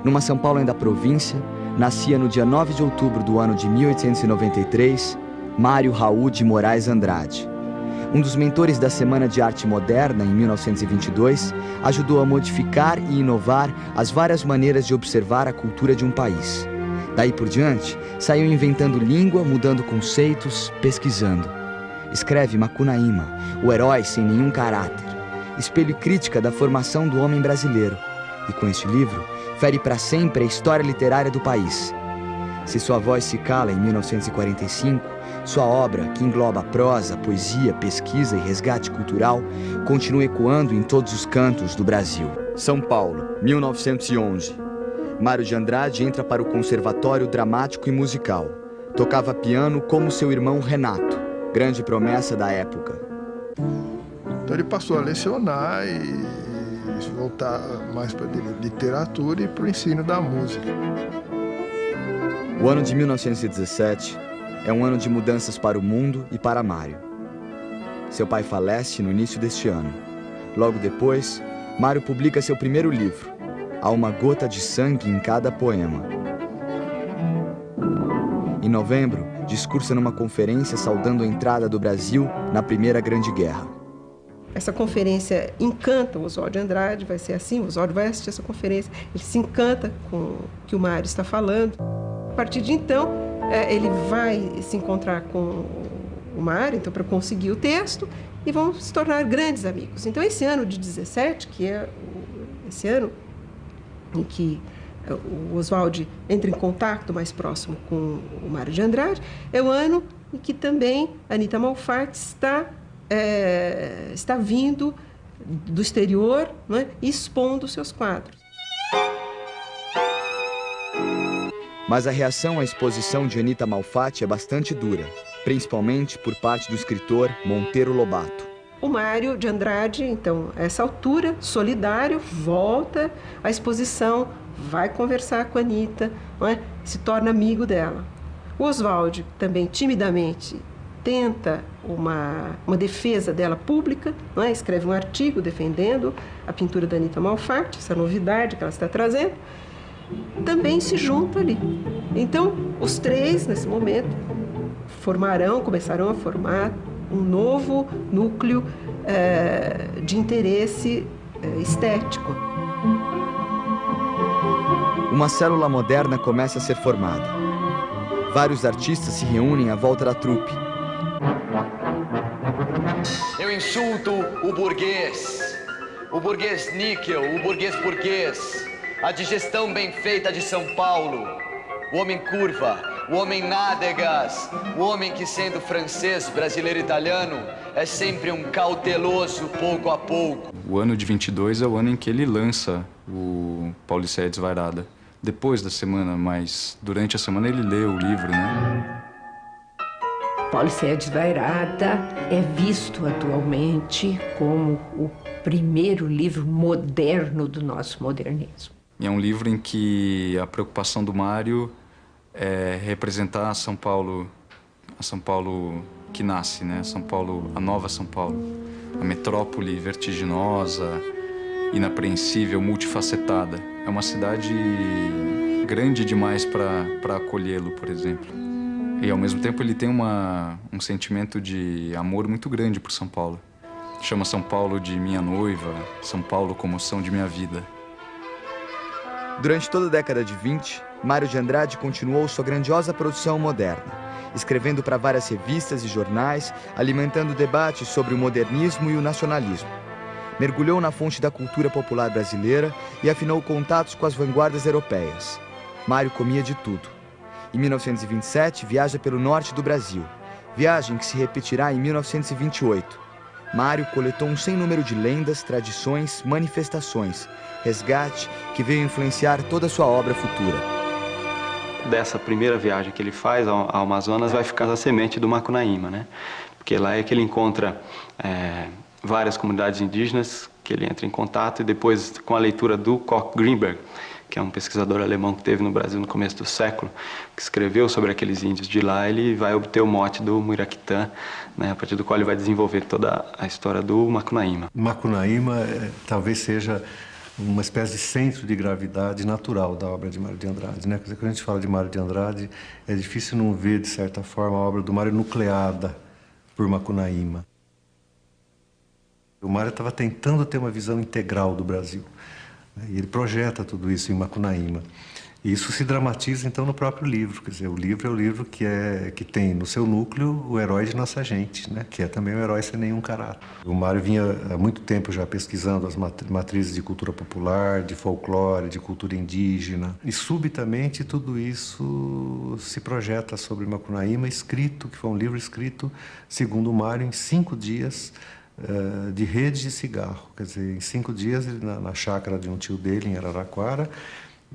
Numa São Paulo ainda província, nascia no dia 9 de outubro do ano de 1893, Mário Raul de Moraes Andrade. Um dos mentores da Semana de Arte Moderna, em 1922, ajudou a modificar e inovar as várias maneiras de observar a cultura de um país. Daí por diante, saiu inventando língua, mudando conceitos, pesquisando. Escreve Macunaíma, o herói sem nenhum caráter, espelho e crítica da formação do homem brasileiro. E com este livro, fere para sempre a história literária do país. Se sua voz se cala em 1945, sua obra, que engloba prosa, poesia, pesquisa e resgate cultural, continua ecoando em todos os cantos do Brasil. São Paulo, 1911. Mário de Andrade entra para o Conservatório Dramático e Musical. Tocava piano como seu irmão Renato, grande promessa da época. Então ele passou a lecionar e voltar mais para a literatura e para o ensino da música. O ano de 1917 é um ano de mudanças para o mundo e para Mário. Seu pai falece no início deste ano. Logo depois, Mário publica seu primeiro livro, Há uma gota de sangue em cada poema. Em novembro, discursa numa conferência saudando a entrada do Brasil na Primeira Grande Guerra. Essa conferência encanta o Oswald de Andrade, vai ser assim, o Oswald vai assistir essa conferência, ele se encanta com o que o Mário está falando. A partir de então, ele vai se encontrar com o Mário, então, para conseguir o texto, e vão se tornar grandes amigos. Então, esse ano de 17, que é esse ano em que o Oswald entra em contato mais próximo com o Mário de Andrade, é o ano em que também Anita Malfatti está vindo do exterior, não é, e expondo seus quadros. Mas a reação à exposição de Anita Malfatti é bastante dura, principalmente por parte do escritor Monteiro Lobato. O Mário de Andrade, então, a essa altura, solidário, volta à exposição, vai conversar com a Anita, não é? Se torna amigo dela. O Oswald também, timidamente, tenta uma defesa dela pública, não é? Escreve um artigo defendendo a pintura da Anita Malfatti, essa novidade que ela está trazendo, também se junta ali. Então, os três, nesse momento, começarão a formar um novo núcleo de interesse estético. Uma célula moderna começa a ser formada. Vários artistas se reúnem à volta da trupe. Eu insulto o burguês níquel, o burguês, a digestão bem feita de São Paulo, o homem curva, o homem nádegas, o homem que, sendo francês, brasileiro e italiano, é sempre um cauteloso pouco a pouco. O ano de 22 é o ano em que ele lança o Paulicéia Desvairada. Depois da semana, mas durante a semana ele lê o livro, né? Paulicéia Desvairada é visto atualmente como o primeiro livro moderno do nosso modernismo. E é um livro em que a preocupação do Mário é representar a São Paulo que nasce, né? São Paulo, a nova São Paulo, a metrópole vertiginosa, inapreensível, multifacetada. É uma cidade grande demais para acolhê-lo, por exemplo. E ao mesmo tempo ele tem um sentimento de amor muito grande por São Paulo. Chama São Paulo de minha noiva, São Paulo comoção de minha vida. Durante toda a década de 20, Mário de Andrade continuou sua grandiosa produção moderna, escrevendo para várias revistas e jornais, alimentando debates sobre o modernismo e o nacionalismo. Mergulhou na fonte da cultura popular brasileira e afinou contatos com as vanguardas europeias. Mário comia de tudo. Em 1927, viaja pelo norte do Brasil, viagem que se repetirá em 1928. Mário coletou um sem número de lendas, tradições, manifestações, resgate que veio influenciar toda a sua obra futura. Dessa primeira viagem que ele faz ao Amazonas vai ficar a semente do Macunaíma, né? Porque lá é que ele encontra várias comunidades indígenas que ele entra em contato e depois com a leitura do Koch Greenberg, que é um pesquisador alemão que teve no Brasil no começo do século, que escreveu sobre aqueles índios de lá, ele vai obter o mote do Muiraquitã, né, a partir do qual ele vai desenvolver toda a história do Macunaíma. Macunaíma talvez seja uma espécie de centro de gravidade natural da obra de Mário de Andrade, né? Quer dizer, quando a gente fala de Mário de Andrade, é difícil não ver, de certa forma, a obra do Mário nucleada por Macunaíma. O Mário estava tentando ter uma visão integral do Brasil, né? E ele projeta tudo isso em Macunaíma. E isso se dramatiza, então, no próprio livro. Quer dizer, o livro é o livro que tem no seu núcleo o herói de nossa gente, né? Que é também um herói sem nenhum caráter. O Mário vinha há muito tempo já pesquisando as matrizes de cultura popular, de folclore, de cultura indígena. E, subitamente, tudo isso se projeta sobre Macunaíma, escrito, que foi um livro escrito, segundo o Mário, em 5 dias de rede de cigarro. Quer dizer, em 5 dias, ele, na chácara de um tio dele, em Araraquara,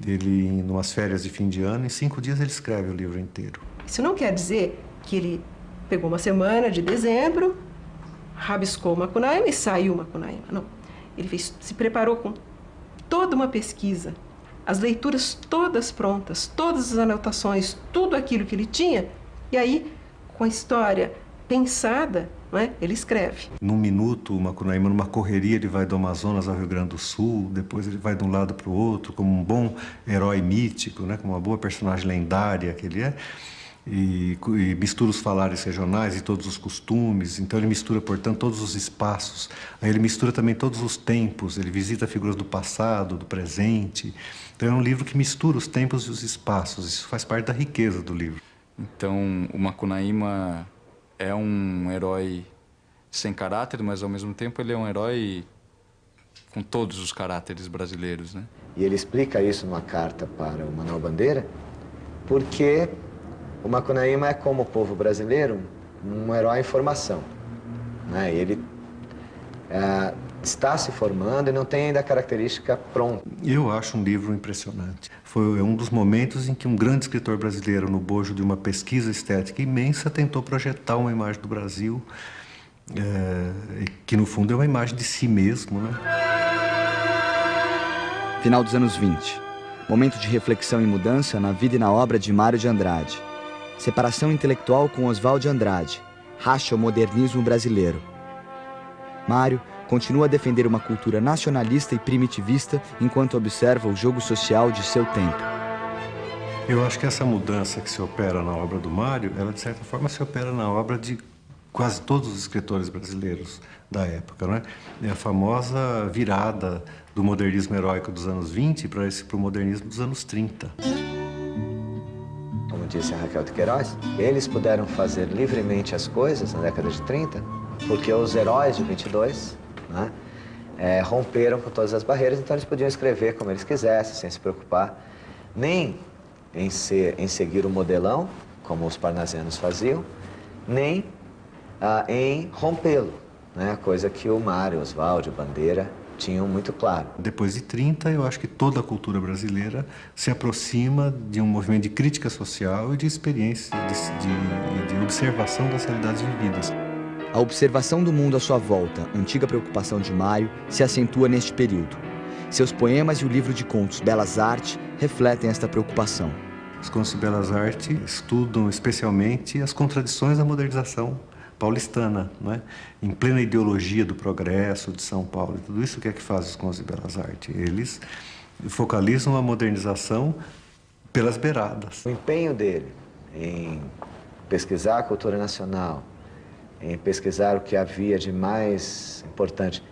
ele, em umas férias de fim de ano, em 5 dias ele escreve o livro inteiro. Isso não quer dizer que ele pegou uma semana de dezembro, rabiscou Macunaíma e saiu Macunaíma. Não. Ele se preparou com toda uma pesquisa, as leituras todas prontas, todas as anotações, tudo aquilo que ele tinha, e aí, com a história pensada, não é? Ele escreve. Num minuto, o Macunaíma, numa correria, ele vai do Amazonas ao Rio Grande do Sul, depois ele vai de um lado para o outro, como um bom herói mítico, né? Como uma boa personagem lendária que ele é, e mistura os falares regionais e todos os costumes. Então ele mistura, portanto, todos os espaços. Aí ele mistura também todos os tempos, ele visita figuras do passado, do presente. Então é um livro que mistura os tempos e os espaços. Isso faz parte da riqueza do livro. Então o Macunaíma é um herói sem caráter, mas ao mesmo tempo ele é um herói com todos os caráteres brasileiros, né? E ele explica isso numa carta para o Manuel Bandeira, porque o Macunaíma é, como o povo brasileiro, um herói em formação, né? E ele está se formando e não tem ainda a característica pronta. Eu acho um livro impressionante. Foi um dos momentos em que um grande escritor brasileiro, no bojo de uma pesquisa estética imensa, tentou projetar uma imagem do Brasil, que no fundo é uma imagem de si mesmo, né? Final dos anos 20. Momento de reflexão e mudança na vida e na obra de Mário de Andrade. Separação intelectual com Oswald de Andrade. Racha o modernismo brasileiro. Mário continua a defender uma cultura nacionalista e primitivista enquanto observa o jogo social de seu tempo. Eu acho que essa mudança que se opera na obra do Mário, ela de certa forma se opera na obra de quase todos os escritores brasileiros da época, né? É a famosa virada do modernismo heróico dos anos 20 para o modernismo dos anos 30. Como disse a Raquel de Queiroz, eles puderam fazer livremente as coisas na década de 30, porque os heróis de 22, né, romperam com todas as barreiras, então eles podiam escrever como eles quisessem, sem se preocupar nem em seguir o modelão, como os parnasianos faziam, nem em rompê-lo, né, coisa que o Mário, Oswald, Bandeira tinham muito claro. Depois de 30, eu acho que toda a cultura brasileira se aproxima de um movimento de crítica social e de experiência, de observação das realidades vividas. A observação do mundo à sua volta, antiga preocupação de Mário, se acentua neste período. Seus poemas e o livro de contos Belas Artes refletem esta preocupação. Os contos de Belas Artes estudam especialmente as contradições da modernização paulistana, não é? Em plena ideologia do progresso de São Paulo. E tudo isso, o que é que faz os contos de Belas Artes? Eles focalizam a modernização pelas beiradas. O empenho dele em pesquisar a cultura nacional, em pesquisar o que havia de mais importante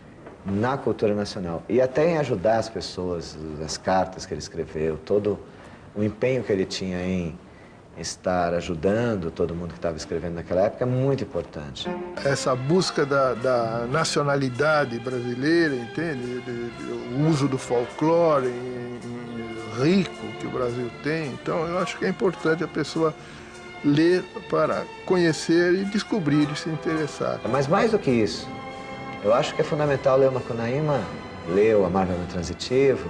na cultura nacional e até em ajudar as pessoas, as cartas que ele escreveu, todo o empenho que ele tinha em estar ajudando todo mundo que estava escrevendo naquela época é muito importante. Essa busca da nacionalidade brasileira, entende? O uso do folclore rico que o Brasil tem. Então, eu acho que é importante a pessoa ler para conhecer e descobrir e se interessar. Mas mais do que isso, eu acho que é fundamental ler o Macunaíma, ler o Amargamento Transitivo,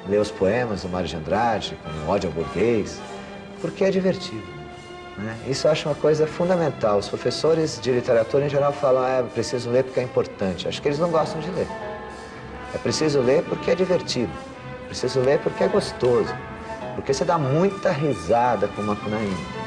ler os poemas do Mário de Andrade, como Ódio ao Burguês, porque é divertido, né? Isso eu acho uma coisa fundamental. Os professores de literatura, em geral, falam é preciso ler porque é importante. Acho que eles não gostam de ler. É preciso ler porque é divertido. É preciso ler porque é gostoso. Porque você dá muita risada com o Macunaíma.